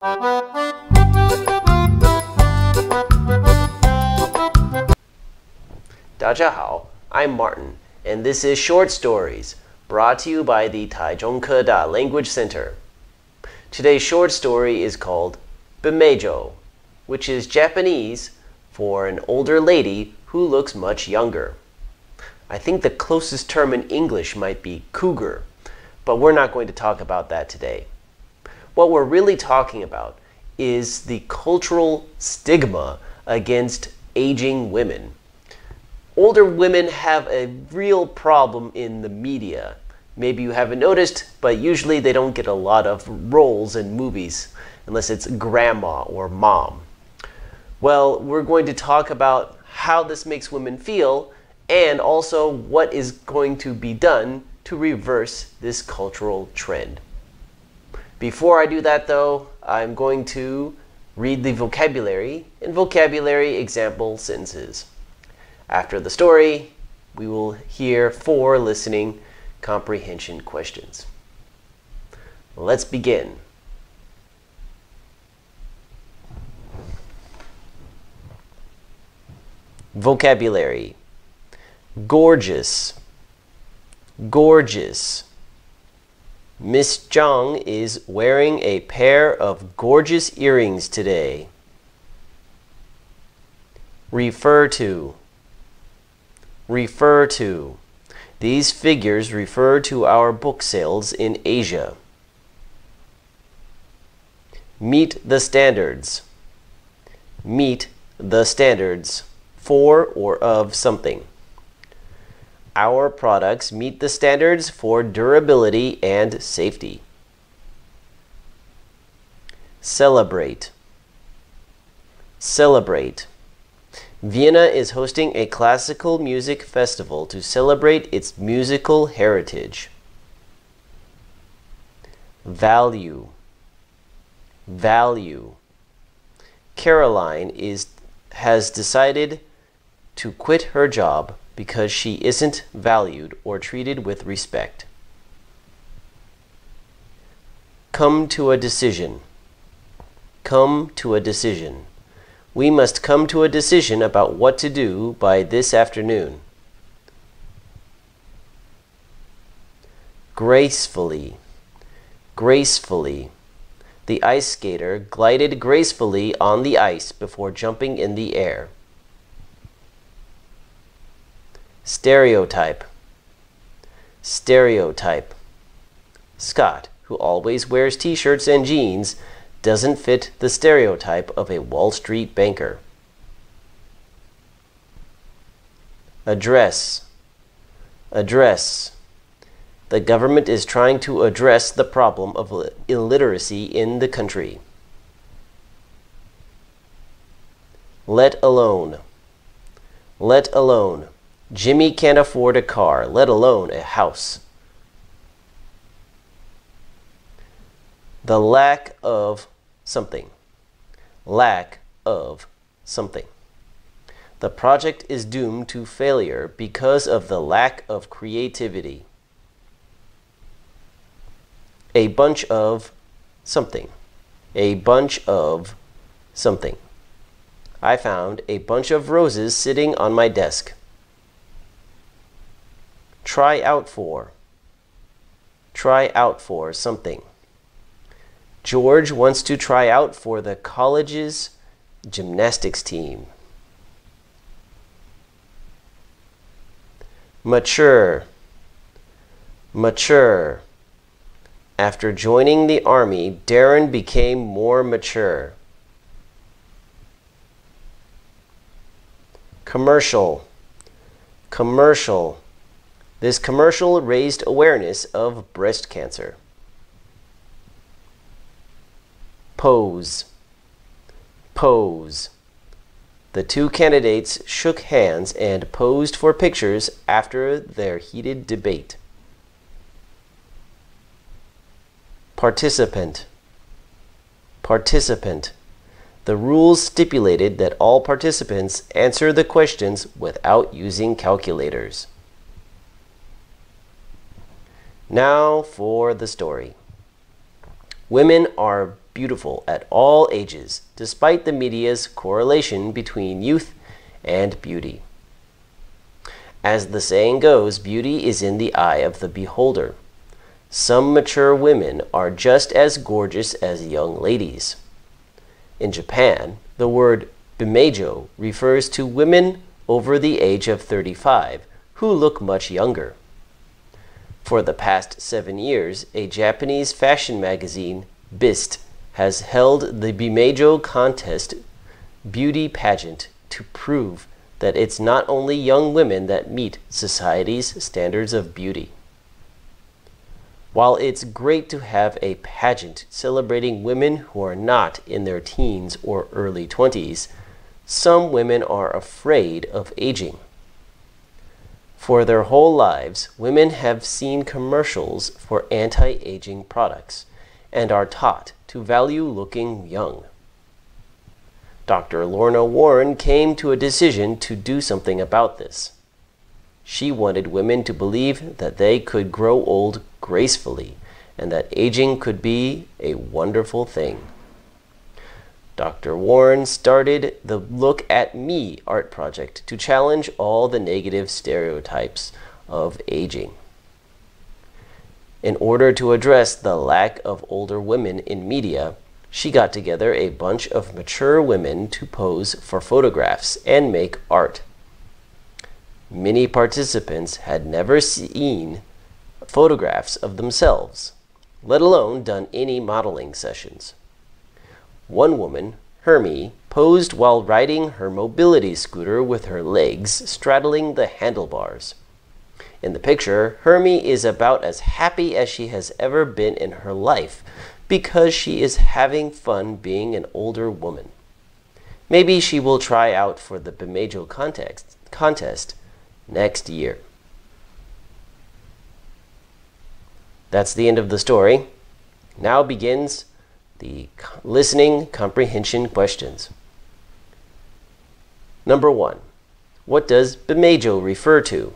大家好, I'm Martin, and this is Short Stories, brought to you by the Taichung Keda Language Center. Today's short story is called Bimeijo, which is Japanese for an older lady who looks much younger. I think the closest term in English might be cougar, but we're not going to talk about that today. What we're really talking about is the cultural stigma against aging women. Older women have a real problem in the media. Maybe you haven't noticed, but usually they don't get a lot of roles in movies unless it's grandma or mom. Well, we're going to talk about how this makes women feel and also what is going to be done to reverse this cultural trend. Before I do that though, I'm going to read the vocabulary and vocabulary example sentences. After the story, we will hear 4 listening comprehension questions. Let's begin. Vocabulary. Gorgeous. Gorgeous. Miss Zhang is wearing a pair of gorgeous earrings today. Refer to. Refer to. These figures refer to our book sales in Asia. Meet the standards. Meet the standards for or of something. Our products meet the standards for durability and safety. Celebrate. Celebrate. Vienna is hosting a classical music festival to celebrate its musical heritage. Value. Value. Caroline has decided to quit her job because she isn't valued or treated with respect. Come to a decision. Come to a decision. We must come to a decision about what to do by this afternoon. Gracefully. Gracefully. The ice skater glided gracefully on the ice before jumping in the air. Stereotype. Stereotype. Scott, who always wears t-shirts and jeans, doesn't fit the stereotype of a Wall Street banker. Address. Address. The government is trying to address the problem of illiteracy in the country. Let alone. Let alone. Jimmy can't afford a car, let alone a house. The lack of something. Lack of something. The project is doomed to failure because of the lack of creativity. A bunch of something. A bunch of something. I found a bunch of roses sitting on my desk. Try out for. Try out for something. George wants to try out for the college's gymnastics team. Mature. Mature. After joining the army, Darren became more mature. Commercial. Commercial. This commercial raised awareness of breast cancer. Pose. Pose. The 2 candidates shook hands and posed for pictures after their heated debate. Participant. Participant. The rules stipulated that all participants answer the questions without using calculators. Now for the story. Women are beautiful at all ages, despite the media's correlation between youth and beauty. As the saying goes, beauty is in the eye of the beholder. Some mature women are just as gorgeous as young ladies. In Japan, the word bimejo refers to women over the age of 35 who look much younger. For the past 7 years, a Japanese fashion magazine, BIST, has held the Bimejo contest beauty pageant to prove that it's not only young women that meet society's standards of beauty. While it's great to have a pageant celebrating women who are not in their teens or early 20s, some women are afraid of aging. For their whole lives, women have seen commercials for anti-aging products and are taught to value looking young. Dr. Lorna Warren came to a decision to do something about this. She wanted women to believe that they could grow old gracefully and that aging could be a wonderful thing. Dr. Warren started the Look at Me art project to challenge all the negative stereotypes of aging. In order to address the lack of older women in media, she got together a bunch of mature women to pose for photographs and make art. Many participants had never seen photographs of themselves, let alone done any modeling sessions. One woman, Hermie, posed while riding her mobility scooter with her legs straddling the handlebars. In the picture, Hermie is about as happy as she has ever been in her life because she is having fun being an older woman. Maybe she will try out for the Bimejo contest next year. That's the end of the story. Now begins the listening comprehension questions. Number 1. What does Bimejo refer to?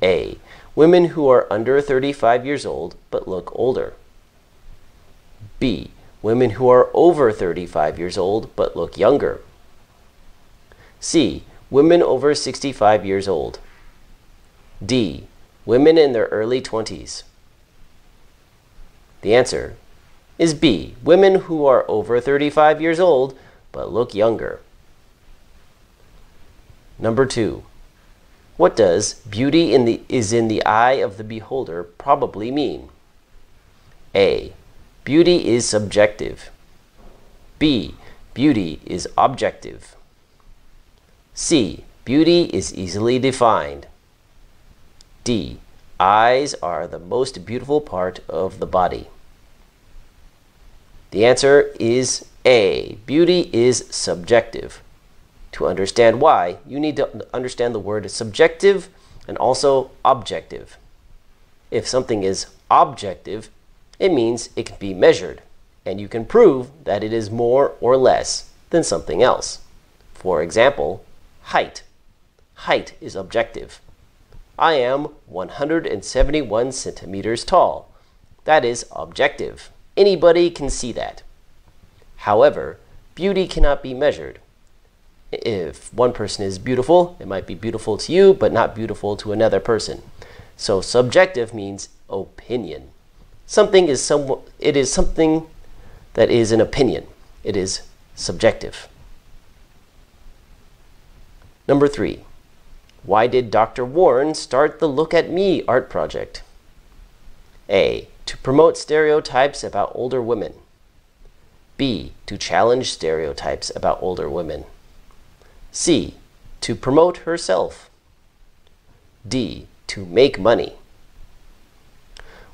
A. Women who are under 35 years old but look older. B. Women who are over 35 years old but look younger. C. Women over 65 years old. D. Women in their early 20s. The answer is B. Women who are over 35 years old but look younger. Number 2. What does beauty is in the eye of the beholder probably mean? A. Beauty is subjective. B. Beauty is objective. C. Beauty is easily defined. D. Eyes are the most beautiful part of the body. The answer is A. Beauty is subjective. To understand why, you need to understand the word subjective and also objective. If something is objective, it means it can be measured, and you can prove that it is more or less than something else. For example, height. Height is objective. I am 171 centimeters tall. That is objective. Anybody can see that. However, beauty cannot be measured. If one person is beautiful, it might be beautiful to you, but not beautiful to another person. So subjective means opinion. It is something that is an opinion. It is subjective. Number 3. Why did Dr. Warren start the Look at Me art project? A. To promote stereotypes about older women. B. To challenge stereotypes about older women. C. To promote herself. D. To make money.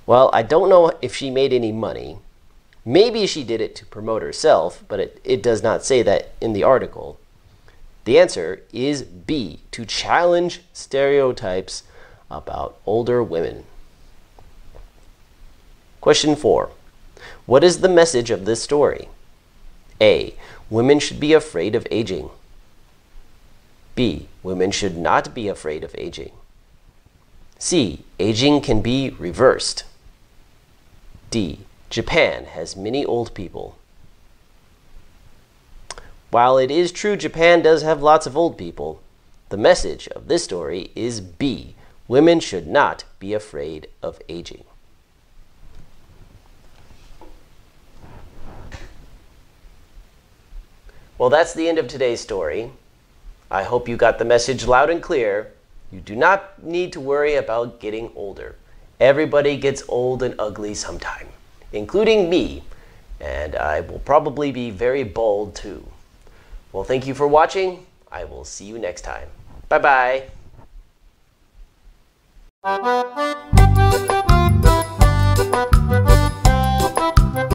Well, I don't know if she made any money. Maybe she did it to promote herself, but it does not say that in the article. The answer is B. To challenge stereotypes about older women. Question 4. What is the message of this story? A. Women should be afraid of aging. B. Women should not be afraid of aging. C. Aging can be reversed. D. Japan has many old people. While it is true Japan does have lots of old people, the message of this story is B. Women should not be afraid of aging. Well, that's the end of today's story. I hope you got the message loud and clear. You do not need to worry about getting older. Everybody gets old and ugly sometime, including me, and I will probably be very bald too. Well, thank you for watching. I will see you next time. Bye-bye.